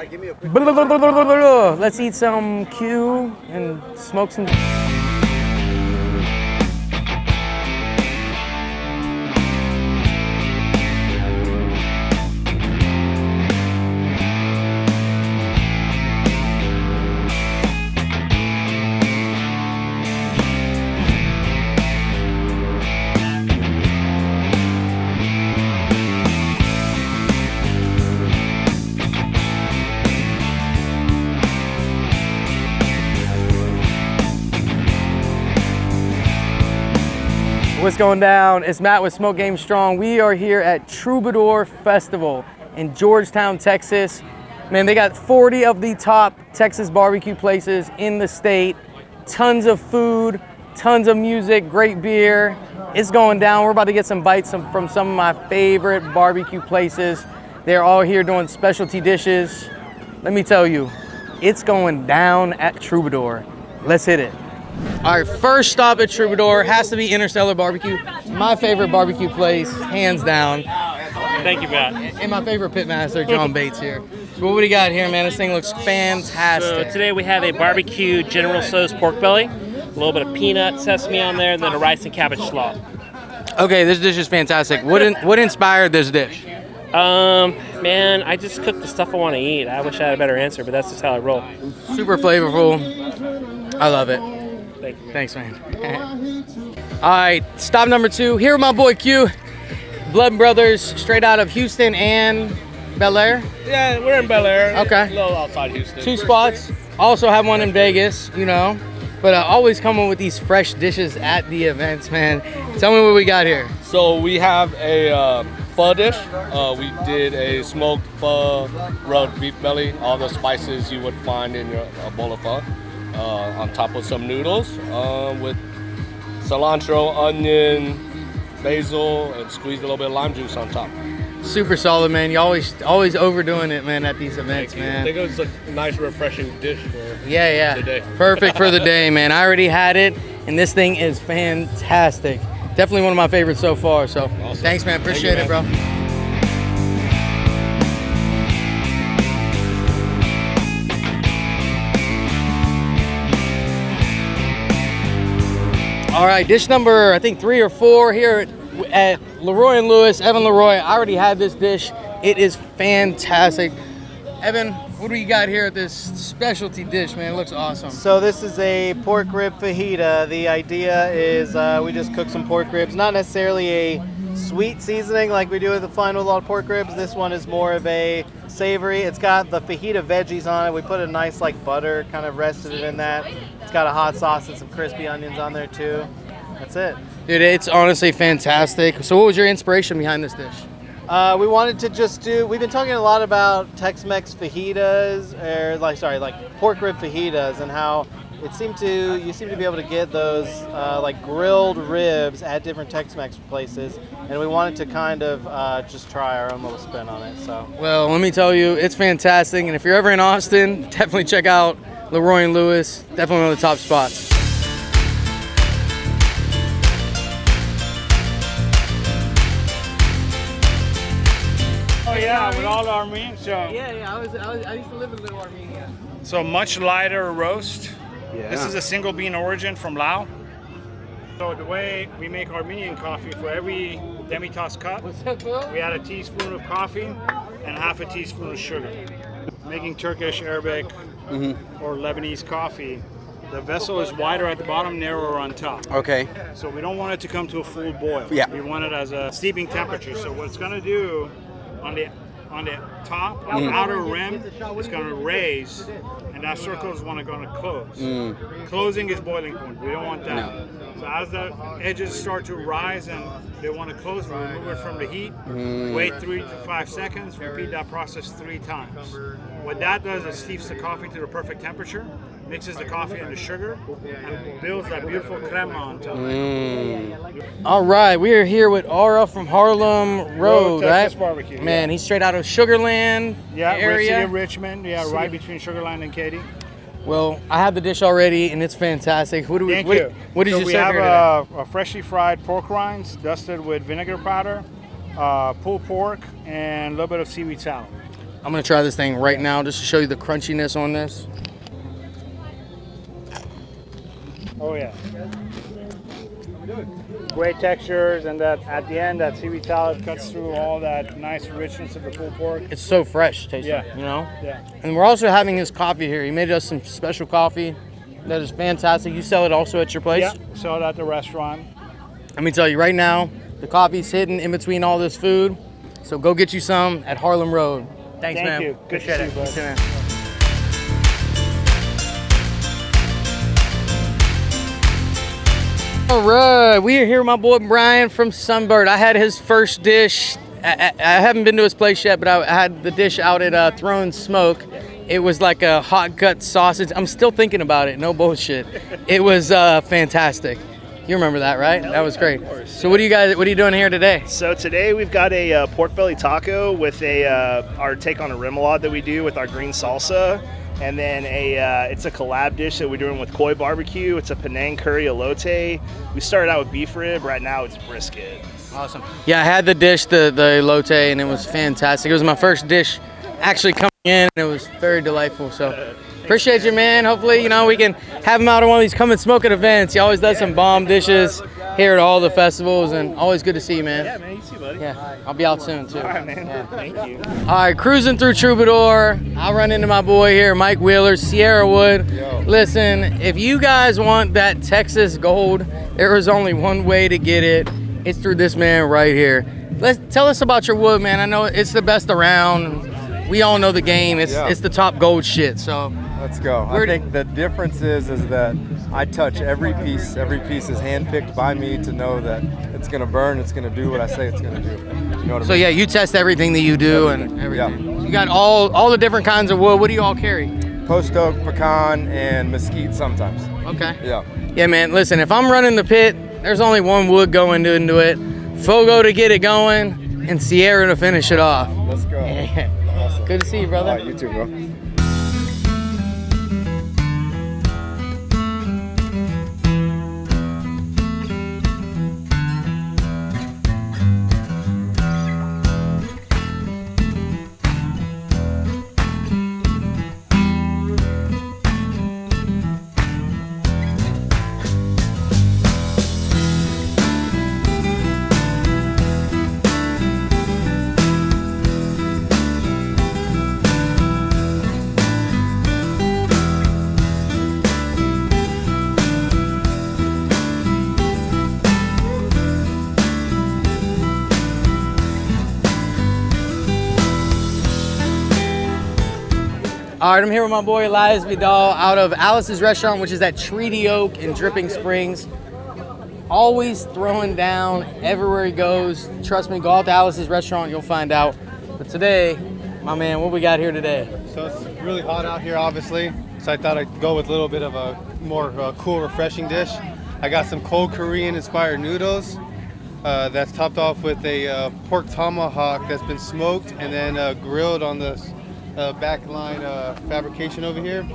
Give me a quick. Let's eat some Q and smoke some. What's going down? It's Matt with Smoke Game Strong. We are here at Troubadour Festival in Georgetown, Texas. Man, they got 40 of the top Texas barbecue places in the state. Tons of food, tons of music, great beer. It's going down. We're about to get some bites from some of my favorite barbecue places. They're all here doing specialty dishes. Let me tell you, it's going down at Troubadour. Let's hit it. All right, first stop at Troubadour has to be Interstellar Barbecue. My favorite barbecue place, hands down. Thank you, Matt. And my favorite pitmaster, John Bates here. So what do you got here, man? This thing looks fantastic. So today we have a barbecue General Tso's pork belly, a little bit of peanut, sesame on there, and then a rice and cabbage slaw. Okay, this dish is fantastic. What inspired this dish? Man, I just cook the stuff I want to eat. I wish I had a better answer, but that's just how I roll. Super flavorful. I love it. Thank you, man. Thanks, man. All right, stop number 2. Here with my boy Q. Blood Brothers, straight out of Houston and Bel Air. Yeah, we're in Bel Air. Okay. A little outside Houston. 2 spots. Also have one in Vegas, you know. But always coming with these fresh dishes at the events, man. Tell me what we got here. So we have a pho dish. We did a smoked pho, rubbed beef belly, all the spices you would find in your bowl of pho. On top of some noodles with cilantro, onion, basil, and squeeze a little bit of lime juice on top. Super solid, man. You always overdoing it, man, at these events, man. I think it was a nice, refreshing dish for Yeah. the day. Perfect for the day, man. I already had it, and this thing is fantastic. Definitely one of my favorites so far. So Awesome. Thanks, man. Appreciate it, bro. All right, dish number, I think 3 or 4 here at LeRoy Lewis, Evan LeRoy. I already had this dish. It is fantastic. Evan, what do you got here at this specialty dish, man? It looks awesome. So this is a pork rib fajita. The idea is we just cook some pork ribs, not necessarily a sweet seasoning like we do with the flying with a lot of pork ribs. This one is more of a savory. It's got the fajita veggies on it. We put a nice like butter, kind of rested it in that. It's got a hot sauce and some crispy onions on there too. That's it. Dude, it's honestly fantastic. So what was your inspiration behind this dish? We wanted to just do, we've been talking a lot about Tex-Mex fajitas, or like pork rib fajitas, and how you seem to be able to get those like grilled ribs at different Tex-Mex places, and we wanted to kind of just try our own little spin on it. So. Well, let me tell you, it's fantastic. And if you're ever in Austin, definitely check out LeRoy Lewis. Definitely one of the top spots. Oh yeah, with all the Armenian. So I used to live in Little Armenia. so much lighter roast. Yeah. This is a single bean origin from Laos. So the way we make Armenian coffee, for every demi-tasse cup, we add a teaspoon of coffee and half a teaspoon of sugar. Making Turkish, Arabic, or Lebanese coffee, the vessel is wider at the bottom, narrower on top. Okay. So we don't want it to come to a full boil. Yeah. We want it as a steeping temperature. So what it's going to do on the top, on the outer rim, it's going to raise, and that circle is going to close. Closing is boiling point. We don't want that. No. So as the edges start to rise and they want to close, we remove it from the heat. Wait 3 to 5 seconds. Repeat that process 3 times. What that does is steeps the coffee to the perfect temperature, mixes the coffee and the sugar, and builds that beautiful crema on top. All right, we are here with Aura from Harlem Road, Texas right? barbecue. Man, he's straight out of Sugarland area. City of Richmond. Yeah, right between Sugarland and Katy. Well, I had the dish already, and it's fantastic. What Thank you. What did you we serve have here today? a freshly fried pork rinds dusted with vinegar powder, pulled pork, and a little bit of seaweed salad. I'm gonna try this thing right now just to show you the crunchiness on this. Oh yeah. Great textures, and that at the end, that seaweed salad cuts through all that nice richness of the pulled pork. It's so fresh tasting, Yeah. you know? Yeah. And we're also having his coffee here. He made us some special coffee that is fantastic. You sell it also at your place? Yeah, sell it at the restaurant. Let me tell you right now, the coffee's hidden in between all this food. So go get you some at Harlem Road. Thanks, Thank man. you. Good to Appreciate see it. you, bud. See you, man. All right, we are here with my boy Brian from Sunbird. I had his first dish. I haven't been to his place yet, but I had the dish out at Throne Smoke. It was like a hot gut sausage. I'm still thinking about it. No bullshit. It was fantastic. You remember that, right? That was great. So what are you doing here today? So today we've got a pork belly taco with our take on a remoulade that we do with our green salsa, and then it's a collab dish that we're doing with koi barbecue. It's a Penang curry elote. We started out with beef rib. Right now it's brisket. Awesome. Yeah, I had the dish, the elote, and it was fantastic. It was my first dish actually coming in, and it was very delightful. So appreciate you, man. Hopefully, we can have him out on one of these come and smoke at events. He always does some bomb dishes here at all the festivals, and always good to see you, man. Yeah, man, you too, buddy. Yeah, I'll be out soon, too. All right, man. Thank you. All right, cruising through Troubadour. I'll run into my boy here, Mike Wheeler, Sierra Wood. Listen, if you guys want that Texas gold, there is only one way to get it. It's through this man right here. Tell us about your wood, man. I know it's the best around. We all know the game. It's the top gold shit. So let's go. I think the difference is that I touch every piece. Every piece is handpicked by me to know that it's gonna burn. It's gonna do what I say it's gonna do. You know what I mean? Yeah, you test everything that you do and everything. Yeah. You got all the different kinds of wood. What do you all carry? Post oak, pecan, and mesquite sometimes. Okay. Yeah. Yeah, man. Listen, if I'm running the pit, there's only one wood going into it. Fogo to get it going, and Sierra to finish it off. Let's go. Yeah. Awesome. Good to see you, brother. All right, you too, bro. All right, I'm here with my boy Elias Vidal out of Alice's Restaurant, which is at Treaty Oak in Dripping Springs. Always throwing down everywhere he goes. Trust me, go out to Alice's Restaurant, you'll find out. But today, my man, what we got here today? So it's really hot out here, obviously. So I thought I'd go with a little bit of a more cool, refreshing dish. I got some cold Korean-inspired noodles. That's topped off with a pork tomahawk that's been smoked and then grilled on the backline fabrication over here.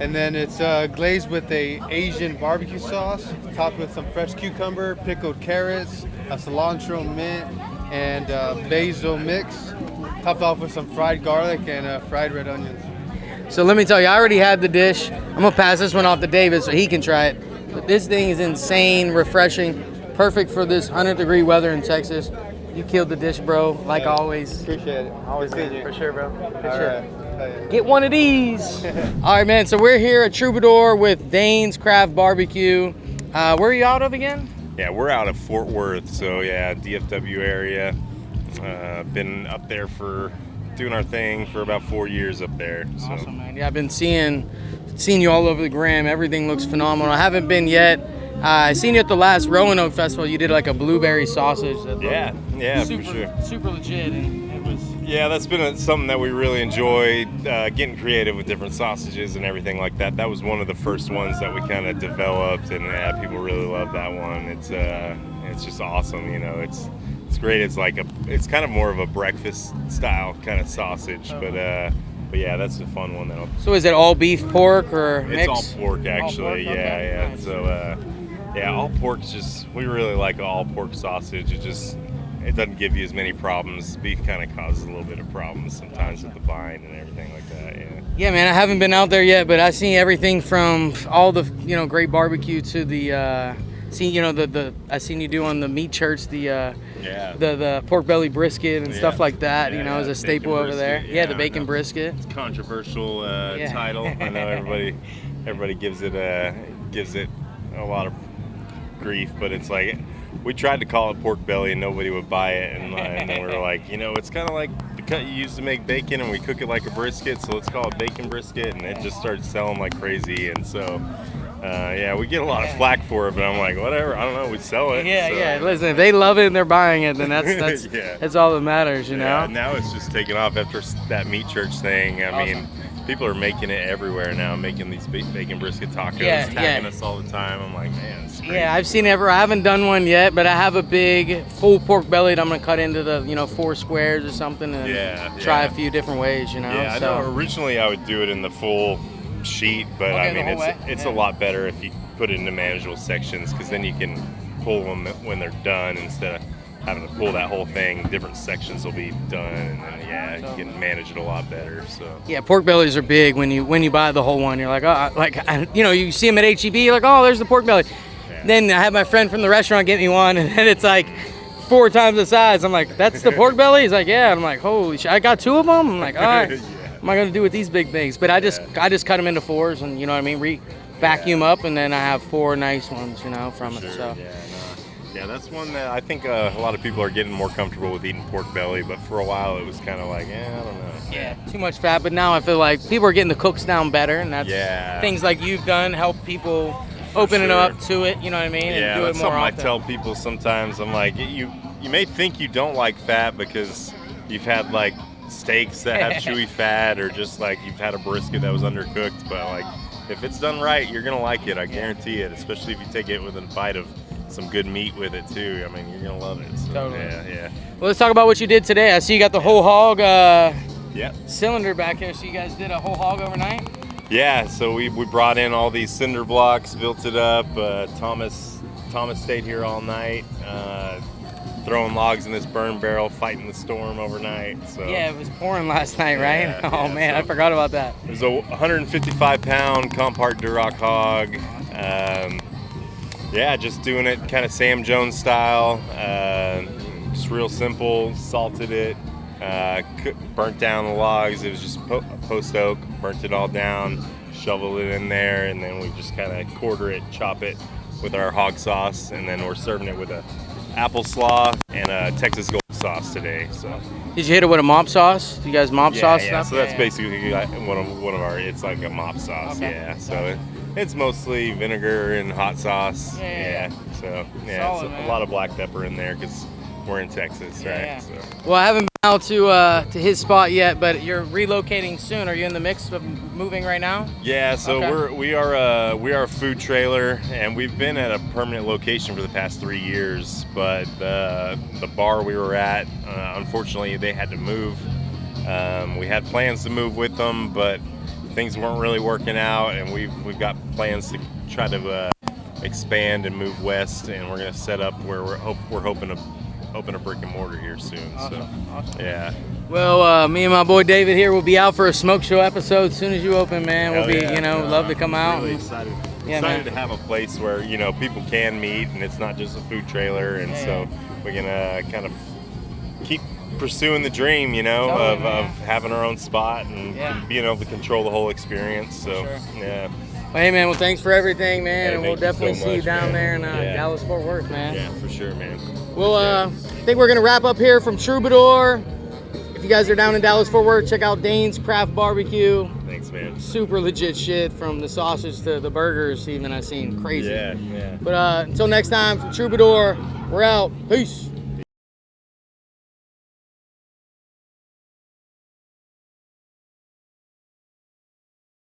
And then it's glazed with a Asian barbecue sauce, topped with some fresh cucumber, pickled carrots, a cilantro mint, and basil mix, topped off with some fried garlic and fried red onions. So let me tell you, I already had the dish. I'm gonna pass this one off to David so he can try it. But this thing is insane, refreshing, perfect for this 100-degree weather in Texas. You killed the dish, bro, like always. Appreciate it. Always seeing you. For sure, bro. For All sure. right. Get one of these. All right, man. So we're here at Troubadour with Dane's Craft BBQ. Where are you out of again? Yeah, we're out of Fort Worth, so yeah, DFW area. Been up there for doing our thing for about 4 years up there. So. Awesome, man. Yeah, I've been seeing you all over the gram. Everything looks phenomenal. I haven't been yet. I seen you at the last Roanoke Festival. You did like a blueberry sausage. Yeah, super, for sure. Super legit, and it was. Yeah, that's been something that we really enjoyed, getting creative with different sausages and everything like that. That was one of the first ones that we kind of developed, and people really love that one. It's just awesome, It's great. It's kind of more of a breakfast style kind of sausage, but yeah, that's a fun one though. So is it all beef, pork, or mix? It's all pork actually. All pork? Okay. Yeah. Nice. So yeah, all pork's we really like all pork sausage. it doesn't give you as many problems. Beef kind of causes a little bit of problems sometimes with the vine and everything like that. Yeah. Yeah, man, I haven't been out there yet, but I've seen everything from all the great barbecue to the I seen you do on the meat church the pork belly brisket and stuff like that. Yeah, as a staple over there. Yeah, the bacon brisket. It's a controversial title. I know everybody gives it a lot of grief, but it's like we tried to call it pork belly and nobody would buy it, and then we were like, it's kind of like the cut you use to make bacon, and we cook it like a brisket, so let's call it bacon brisket, and it just started selling like crazy, and so. We get a lot of flack for it, but I'm like, whatever. I don't know. We sell it. Yeah. Listen, if they love it and they're buying it, then that's that's all that matters, Yeah, now it's just taken off after that meat church thing. I mean, people are making it everywhere now, making these bacon brisket tacos, tagging us all the time. I'm like, man, it's crazy. Yeah, I've seen I haven't done one yet, but I have a big full pork belly that I'm gonna cut into the 4 squares or something and try a few different ways. Yeah, I know. Originally, I would do it in the full sheet, but I mean it's a lot better if you put it into manageable sections, because then you can pull them when they're done instead of having to pull that whole thing. Different sections will be done, and then you can manage it a lot better. So yeah, pork bellies are big when you buy the whole one. You're like, you see them at HEB, you're like, oh, there's the pork belly. Then I had my friend from the restaurant get me one, and then it's like 4 times the size. I'm like, that's the pork belly? He's like, yeah. I'm like, holy shit, I got 2 of them. I'm like, all right. What am I gonna do with these big things? But I just cut them into 4s, and vacuum up, and then I have 4 nice ones, from it. So yeah, that's one that I think a lot of people are getting more comfortable with eating pork belly. But for a while, it was kind of like, I don't know. Yeah, too much fat. But now I feel like people are getting the cooks down better, and that's things like you've done help people open it up to it. You know what I mean? Yeah, and do that's it more something often. I tell people sometimes. I'm like, you may think you don't like fat because you've had like steaks that have chewy fat, or just like you've had a brisket that was undercooked, but like if it's done right, you're gonna like it. I guarantee it, especially if you take it with a bite of some good meat with it too. I mean, you're gonna love it. So, totally. Yeah. Well, let's talk about what you did today. I see you got the whole hog cylinder back here. So you guys did a whole hog overnight? Yeah, so we brought in all these cinder blocks, built it up. Thomas stayed here all night, throwing logs in this burn barrel, fighting the storm overnight. So yeah, it was pouring last night, right? Man, I forgot about that. It was a 155-pound Compart Duroc hog. Just doing it kind of Sam Jones style. Just real simple. Salted it, burnt down the logs. It was just post oak. Burnt it all down, shoveled it in there, and then we just kind of quarter it, chop it with our hog sauce, and then we're serving it with a apple slaw and a Texas Gold sauce today. So did you hit it with a mop sauce? Do you guys mop sauce stuff? So that's basically one of our. It's like a mop sauce. Okay. Yeah. So it's mostly vinegar and hot sauce. Yeah. So Solid, it's a lot of black pepper in there because we're in Texas, right? Yeah. So. Well, I haven't been out to his spot yet, but you're relocating soon. Are you in the mix of moving right now? Yeah, so we are a food trailer, and we've been at a permanent location for the past 3 years. But the bar we were at, unfortunately, they had to move. We had plans to move with them, but things weren't really working out, and we've got plans to try to expand and move west, and we're gonna set up where we're hoping to open a brick and mortar here soon. Awesome. Yeah. Well, me and my boy David here will be out for a smoke show episode as soon as you open, man. We'll be, love to come out. Really excited. Excited to have a place where people can meet, and it's not just a food trailer, and so we're gonna kind of keep pursuing the dream, of having our own spot and being able to control the whole experience. So yeah. Well, hey man, well thanks for everything, man, and we'll definitely so see you much, down man. there in Dallas Fort Worth, man. Yeah, for sure, man. Well, I think we're gonna wrap up here from Troubadour. If you guys are down in Dallas Fort Worth, check out Dane's Craft BBQ. Thanks, man. Super legit shit, from the sausage to the burgers. Even I've seen crazy. Yeah. But until next time, from Troubadour, we're out. Peace.